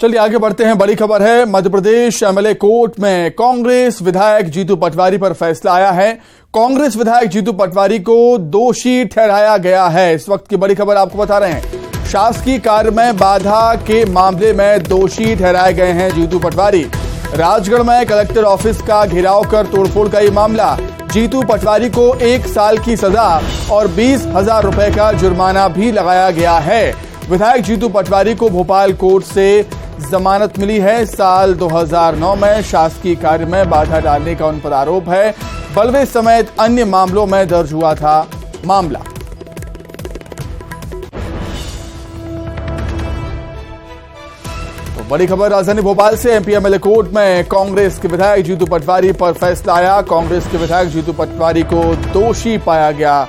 चलिए आगे बढ़ते हैं। बड़ी खबर है, मध्य प्रदेश एमएलए कोर्ट में कांग्रेस विधायक जीतू पटवारी पर फैसला आया है। कांग्रेस विधायक जीतू पटवारी को दोषी ठहराया गया है। इस वक्त की बड़ी खबर आपको बता रहे हैं। शासकीय कार्य में बाधा के मामले में दोषी ठहराए गए हैं जीतू पटवारी। राजगढ़ में कलेक्टर ऑफिस का घेराव कर तोड़फोड़ का ये मामला। जीतू पटवारी को 1 साल की सजा और 20,000 रुपए का जुर्माना भी लगाया गया है। विधायक जीतू पटवारी को भोपाल कोर्ट से जमानत मिली है। साल 2009 में शासकीय कार्य में बाधा डालने का उन पर आरोप है। बलवे समेत अन्य मामलों में दर्ज हुआ था मामला। तो बड़ी खबर राजधानी भोपाल से एमपी एमएलए कोर्ट में कांग्रेस के विधायक जीतू पटवारी पर फैसला आया। कांग्रेस के विधायक जीतू पटवारी को दोषी पाया गया,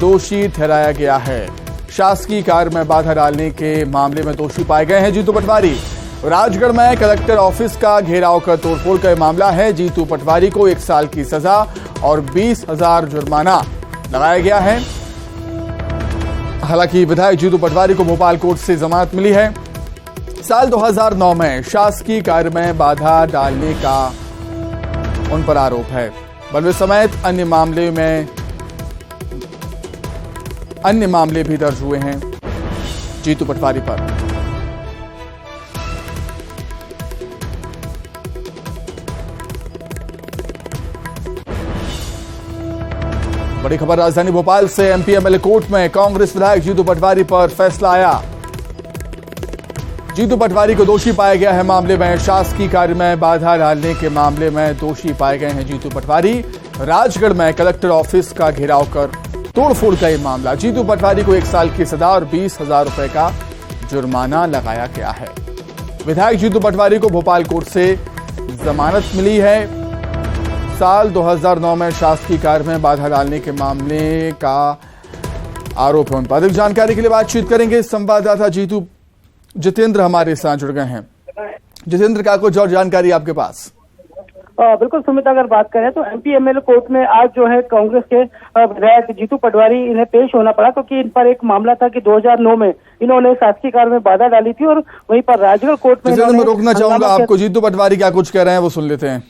दोषी ठहराया गया है। शासकीय कार्य में बाधा डालने के मामले में दोषी पाए गए हैं जीतू पटवारी। राजगढ़ में कलेक्टर ऑफिस का घेराव कर तोड़फोड़ का मामला है। जीतू पटवारी को 1 साल की सजा और 20,000 जुर्माना लगाया गया है। हालांकि विधायक जीतू पटवारी को भोपाल कोर्ट से जमानत मिली है। साल 2009 में शासकीय कार्य में बाधा डालने का उन पर आरोप है। बलवे समेत अन्य मामले भी दर्ज हुए हैं जीतू पटवारी पर। बड़ी खबर राजधानी भोपाल से एमपी एमएलए कोर्ट में कांग्रेस विधायक जीतू पटवारी पर फैसला आया। जीतू पटवारी को दोषी पाया गया है मामले में। शासकीय कार्य में बाधा डालने के मामले में दोषी पाए गए हैं जीतू पटवारी। राजगढ़ में कलेक्टर ऑफिस का घेराव कर तोड़फोड़ का यह मामला। जीतू पटवारी को 1 साल की सजा और 20,000 रुपए का जुर्माना लगाया गया है। विधायक जीतू पटवारी को भोपाल कोर्ट से जमानत मिली है। साल 2009 में शासकीय कार्य में बाधा डालने के मामले का आरोप है उन पर। अधिक जानकारी के लिए बातचीत करेंगे संवाददाता जितेंद्र हमारे साथ जुड़ गए हैं। जितेंद्र, क्या कुछ और जानकारी आपके पास? बिल्कुल सुमित, अगर बात करें तो एमपी एमएलए कोर्ट में आज जो है कांग्रेस के विधायक जीतू पटवारी इन्हें पेश होना पड़ा, क्योंकि इन पर एक मामला था कि 2009 में इन्होंने शासकीय कार्य में बाधा डाली थी और वहीं पर राजगढ़ कोर्ट में। मैं रोकना चाहूंगा आपको। जीतू पटवारी क्या कुछ कह रहे हैं वो सुन लेते हैं।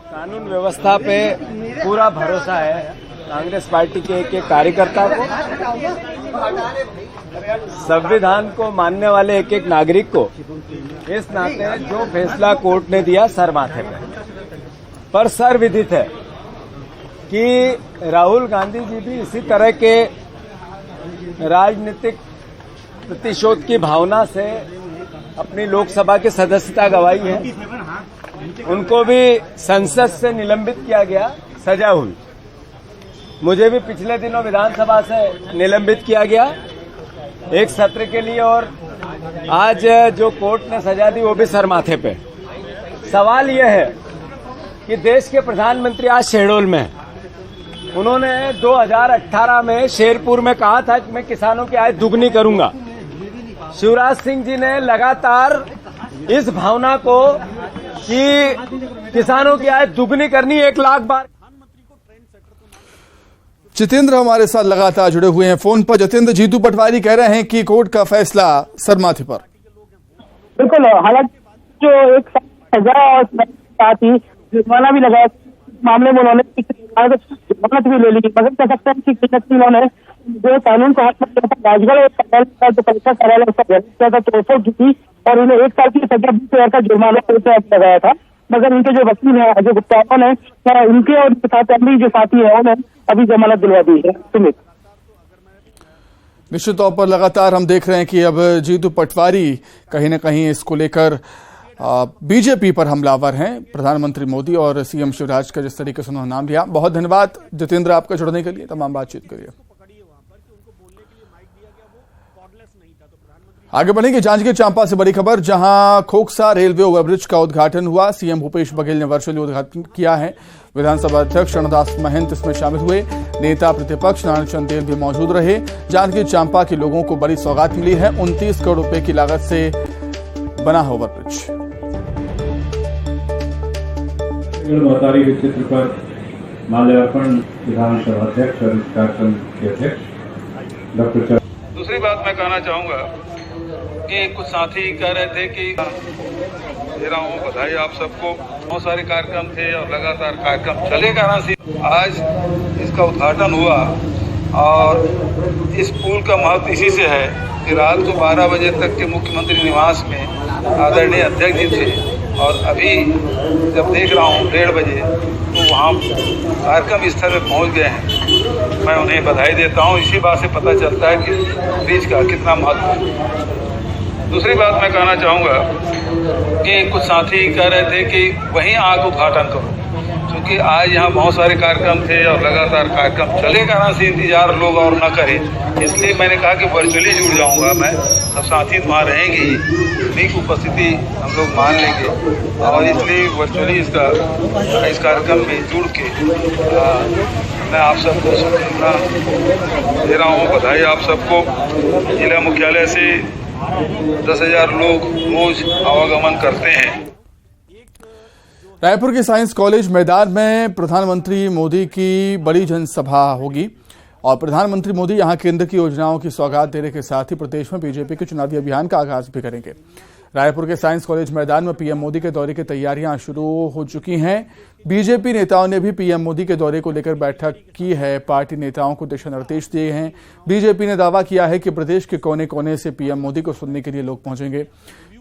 कानून व्यवस्था पे पूरा भरोसा है कांग्रेस पार्टी के एक कार्यकर्ता को, संविधान को मानने वाले एक नागरिक को। इस नाते जो फैसला कोर्ट ने दिया सर माथे पर सर विदित है कि राहुल गांधी जी भी इसी तरह के राजनीतिक प्रतिशोध की भावना से अपनी लोकसभा की सदस्यता गंवाई है। उनको भी संसद से निलंबित किया गया, सजा हुई। मुझे भी पिछले दिनों विधानसभा से निलंबित किया गया एक सत्र के लिए, और आज जो कोर्ट ने सजा दी वो भी सर माथे पे। सवाल यह है कि देश के प्रधानमंत्री आज शहडोल में हैं। उन्होंने 2018 में शेरपुर में कहा था कि मैं किसानों की आय दुगनी करूंगा। शिवराज सिंह जी ने लगातार इस भावना को कि किसानों की आय दुगनी करनी 1 लाख बार। जितेंद्र हमारे साथ लगातार जुड़े हुए हैं फोन पर। जितेंद्र, जीतू पटवारी कह रहे हैं कि कोर्ट का फैसला सर माथे पर। बिल्कुल, हालांकि जो 1 साल सजा और साथ ही जुर्माना भी लगाया, मामले में उन्होंने जमानत भी ले ली। मगर कह सकते हैं कि उन्होंने जो कानून को हाथ में लिया था, राजगढ़ जो कलेक्टर कार्यालय उसका किया था, तोड़फोड़ की थी और उन्हें 1 साल की सजा 20,000 का जुर्माना लगाया था। मगर इनके जो वकील हैं अजय गुप्ता, उन्होंने इनके और साथ अन्य जो साथी है उन्हें अभी जमानत दिलवा दी है। सुमित, निश्चित तौर पर लगातार हम देख रहे हैं कि अब जीतू पटवारी कहीं न कहीं इसको लेकर बीजेपी पर हमलावर हैं। प्रधानमंत्री मोदी और सीएम शिवराज का जिस तरीके से उन्होंने नाम लिया। बहुत धन्यवाद जितेंद्र आपका जुड़ने के लिए, तमाम बातचीत करिए। आगे बढ़ेंगे जांजगीर चांपा से बड़ी खबर, जहां खोखसा रेलवे ओवरब्रिज का उद्घाटन हुआ। सीएम भूपेश बघेल ने वर्चुअली उद्घाटन किया है। विधानसभा अध्यक्ष रणदास महंत इसमें शामिल हुए। नेता प्रतिपक्ष नारायण चंद देव भी मौजूद रहे। जांजगीर चांपा के लोगों को बड़ी सौगात मिली है। 29 करोड़ रुपए की लागत से बना है ओवरब्रिज। महतारी के चित्र पर माल्यार्पण विधानसभा अध्यक्ष और इस कार्यक्रम के अध्यक्ष डॉक्टर। दूसरी बात मैं कहना चाहूंगा कि कुछ साथी कह रहे थे कि दे रहा हूँ बधाई आप सबको, बहुत सारे कार्यक्रम थे और लगातार कार्यक्रम चले वाराणसी। आज इसका उद्घाटन हुआ और इस पुल का महत्व इसी से है कि रात को 12 बजे तक के मुख्यमंत्री निवास में आदरणीय अध्यक्ष जी थे और अभी जब देख रहा हूँ 1:30 बजे तो वहाँ कार्यक्रम स्थल में पहुँच गए हैं। मैं उन्हें बधाई देता हूँ। इसी बात से पता चलता है कि ब्रिज का कितना महत्व है। दूसरी बात मैं कहना चाहूँगा कि कुछ साथी कह रहे थे कि वहीं आग उद्घाटन करो, क्योंकि आज यहाँ बहुत सारे कार्यक्रम थे और लगातार कार्यक्रम चले वाराणसी, इंतजार लोग और न करें, इसलिए मैंने कहा कि वर्चुअली जुड़ जाऊँगा मैं। सब साथी तो वहाँ रहेंगे ही, उन्हीं की उपस्थिति हम लोग मान लेंगे और इसलिए वर्चुअली इस कार्यक्रम में जुड़ के मैं आप सबको शुभकामना दे रहा हूँ, बधाई आप सबको। जिला मुख्यालय से 10,000 लोग रोज आवागमन करते हैं। रायपुर के साइंस कॉलेज मैदान में प्रधानमंत्री मोदी की बड़ी जनसभा होगी और प्रधानमंत्री मोदी यहां केंद्र की योजनाओं की सौगात देने के साथ ही प्रदेश में बीजेपी के चुनावी अभियान का आगाज भी करेंगे। रायपुर के साइंस कॉलेज मैदान में पीएम मोदी के दौरे की तैयारियां शुरू हो चुकी हैं। बीजेपी नेताओं ने भी पीएम मोदी के दौरे को लेकर बैठक की है। पार्टी नेताओं को दिशा निर्देश दिए हैं। बीजेपी ने दावा किया है कि प्रदेश के कोने कोने से पीएम मोदी को सुनने के लिए लोग पहुंचेंगे।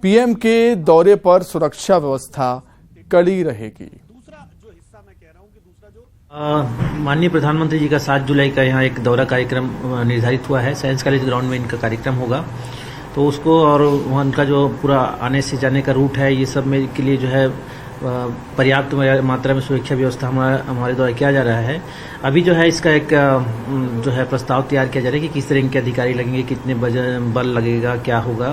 पीएम के दौरे पर सुरक्षा व्यवस्था कड़ी रहेगी। माननीय प्रधानमंत्री जी का 7 जुलाई का यहाँ एक दौरा कार्यक्रम निर्धारित हुआ है। साइंस कॉलेज ग्राउंड में इनका कार्यक्रम होगा, तो उसको और उनका जो पूरा आने से जाने का रूट है, ये सब में के लिए जो है पर्याप्त मात्रा में सुरक्षा व्यवस्था हमारे द्वारा किया जा रहा है। अभी जो है इसका एक जो है प्रस्ताव तैयार किया जा रहा है कि किस तरह के अधिकारी लगेंगे, कितने बल लगेगा, क्या होगा,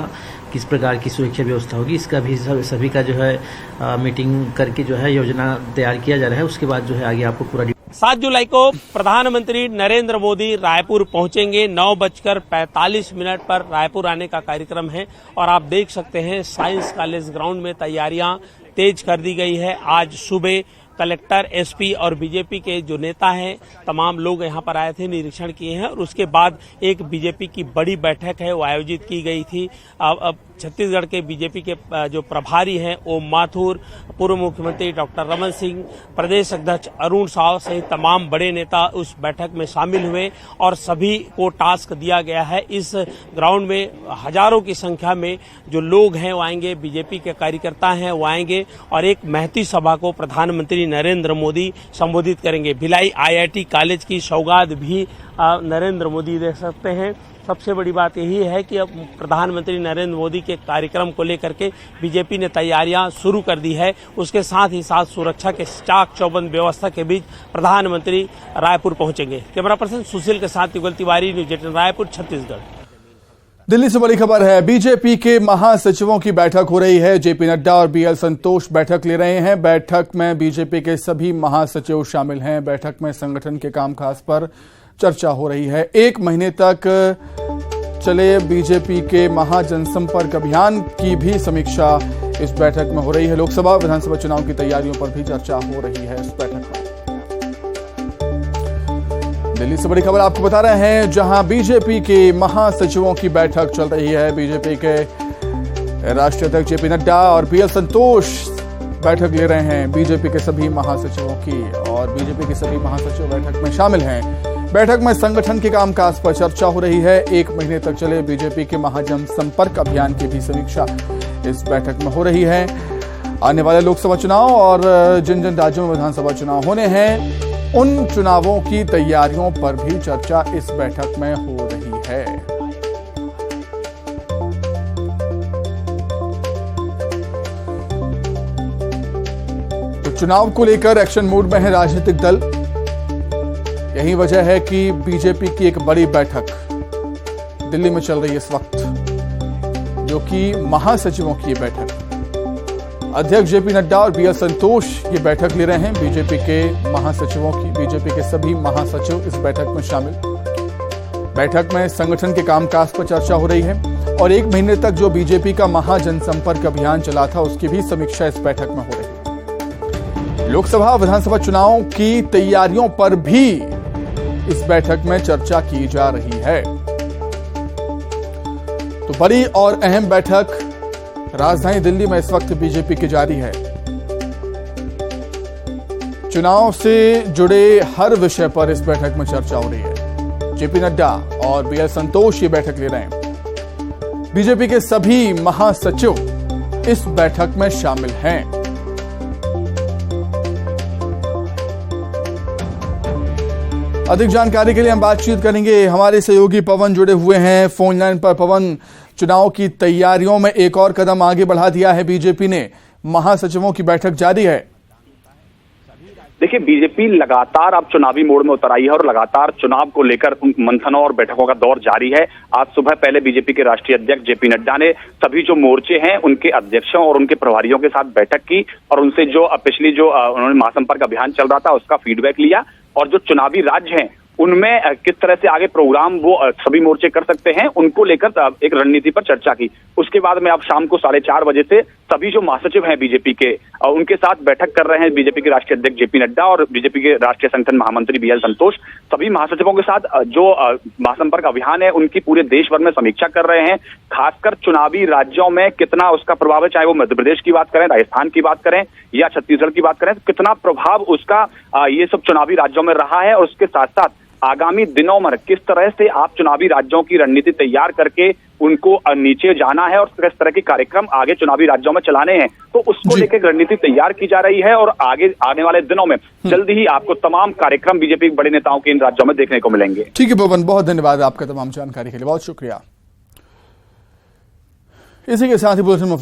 किस प्रकार की सुरक्षा व्यवस्था होगी, इसका भी सभी का जो है मीटिंग करके जो है योजना तैयार किया जा रहा है। उसके बाद जो है आगे आपको पूरा 7 जुलाई को प्रधानमंत्री नरेंद्र मोदी रायपुर पहुंचेंगे। 9:45 पर रायपुर आने का कार्यक्रम है और आप देख सकते हैं साइंस कॉलेज ग्राउंड में तैयारियां तेज कर दी गई है। आज सुबह कलेक्टर, एसपी और बीजेपी के जो नेता हैं तमाम लोग यहां पर आए थे, निरीक्षण किए हैं और उसके बाद एक बीजेपी की बड़ी बैठक है वो आयोजित की गई थी। अब छत्तीसगढ़ के बीजेपी के जो प्रभारी हैं ओम माथुर, पूर्व मुख्यमंत्री डॉक्टर रमन सिंह, प्रदेश अध्यक्ष अरुण साव सहित तमाम बड़े नेता उस बैठक में शामिल हुए और सभी को टास्क दिया गया है। इस ग्राउंड में हजारों की संख्या में जो लोग हैं वो आएंगे, बीजेपी के कार्यकर्ता हैं वो आएंगे और एक महती सभा को प्रधानमंत्री नरेंद्र मोदी संबोधित करेंगे। भिलाई IIT कॉलेज की सौगात भी नरेंद्र मोदी दे सकते हैं। सबसे बड़ी बात यही है कि अब प्रधानमंत्री नरेंद्र मोदी के कार्यक्रम को लेकर के बीजेपी ने तैयारियां शुरू कर दी है। उसके साथ ही साथ सुरक्षा के चाक चौबंद व्यवस्था के बीच प्रधानमंत्री रायपुर पहुंचेंगे। कैमरा पर्सन सुशील के साथ युगल तिवारी, न्यूज़ 18 रायपुर, छत्तीसगढ़। दिल्ली से बड़ी खबर है। बीजेपी के महासचिवों की बैठक हो रही है। जेपी नड्डा और BL संतोष बैठक ले रहे हैं। बैठक में बीजेपी के सभी महासचिव शामिल हैं। बैठक में संगठन के कामकाज पर चर्चा हो रही है। 1 महीने तक चले बीजेपी के महाजनसंपर्क अभियान की भी समीक्षा इस बैठक में हो रही है। लोकसभा विधानसभा चुनाव की तैयारियों पर भी चर्चा हो रही है इस बैठक में। दिल्ली से बड़ी खबर आपको बता रहे हैं, जहां बीजेपी के महासचिवों की बैठक चल रही है। बीजेपी के राष्ट्रीय अध्यक्ष जेपी नड्डा और BL संतोष बैठक ले रहे हैं बीजेपी के सभी महासचिवों की और बीजेपी के सभी महासचिव बैठक में शामिल हैं। बैठक में संगठन के कामकाज पर चर्चा हो रही है। 1 महीने तक चले बीजेपी के महाजनसंपर्क अभियान की भी समीक्षा इस बैठक में हो रही है। आने वाले लोकसभा चुनाव और जिन जिन राज्यों में विधानसभा चुनाव होने हैं उन चुनावों की तैयारियों पर भी चर्चा इस बैठक में हो रही है। तो चुनाव को लेकर एक्शन मोड में है राजनीतिक दल। यही वजह है कि बीजेपी की एक बड़ी बैठक दिल्ली में चल रही है इस वक्त, जो कि महासचिवों की बैठक। अध्यक्ष जेपी नड्डा और BL संतोष ये बैठक ले रहे हैं बीजेपी के महासचिवों की। बीजेपी के सभी महासचिव इस बैठक में शामिल। बैठक में संगठन के कामकाज पर चर्चा हो रही है और 1 महीने तक जो बीजेपी का महाजनसंपर्क अभियान चला था उसकी भी समीक्षा इस बैठक में हो रही है। लोकसभा विधानसभा चुनाव की तैयारियों पर भी इस बैठक में चर्चा की जा रही है। तो बड़ी और अहम बैठक राजधानी दिल्ली में इस वक्त बीजेपी की जारी है। चुनाव से जुड़े हर विषय पर इस बैठक में चर्चा हो रही है। जेपी नड्डा और बीएल संतोष ये बैठक ले रहे हैं। बीजेपी के सभी महासचिव इस बैठक में शामिल हैं। अधिक जानकारी के लिए हम बातचीत करेंगे। हमारे सहयोगी पवन जुड़े हुए हैं फोन लाइन पर। पवन, चुनाव की तैयारियों में एक और कदम आगे बढ़ा दिया है बीजेपी ने, महासचिवों की बैठक जारी है। देखिए, बीजेपी लगातार अब चुनावी मोड में उतर आई है और लगातार चुनाव को लेकर मंथनों और बैठकों का दौर जारी है। आज सुबह पहले बीजेपी के राष्ट्रीय अध्यक्ष जेपी नड्डा ने सभी जो मोर्चे हैं उनके अध्यक्षों और उनके प्रभारियों के साथ बैठक की और उनसे जो पिछली जो उन्होंने महासंपर्क अभियान चल रहा था उसका फीडबैक लिया और जो चुनावी राज्य हैं उनमें किस तरह से आगे प्रोग्राम वो सभी मोर्चे कर सकते हैं उनको लेकर एक रणनीति पर चर्चा की। उसके बाद में अब शाम को 4:30 बजे से सभी जो महासचिव हैं बीजेपी के उनके साथ बैठक कर रहे हैं बीजेपी के राष्ट्रीय अध्यक्ष जेपी नड्डा और बीजेपी के राष्ट्रीय संगठन महामंत्री बीएल संतोष। सभी महासचिवों के साथ जो महासंपर्क अभियान है उनकी पूरे देश भर में समीक्षा कर रहे हैं। खासकर चुनावी राज्यों में कितना उसका प्रभाव है, चाहे वो मध्य प्रदेश की बात करें, राजस्थान की बात करें या छत्तीसगढ़ की बात करें, कितना प्रभाव उसका ये सब चुनावी राज्यों में रहा है और उसके साथ साथ आगामी दिनों में किस तरह से आप चुनावी राज्यों की रणनीति तैयार करके उनको नीचे जाना है और किस तरह के कार्यक्रम आगे चुनावी राज्यों में चलाने हैं, तो उसको लेकर रणनीति तैयार की जा रही है और आगे आने वाले दिनों में जल्दी ही आपको तमाम कार्यक्रम बीजेपी के बड़े नेताओं के इन राज्यों में देखने को मिलेंगे। ठीक है पवन, बहुत धन्यवाद आपका तमाम जानकारी के लिए, बहुत शुक्रिया। इसी के साथ ही बुलेटिन में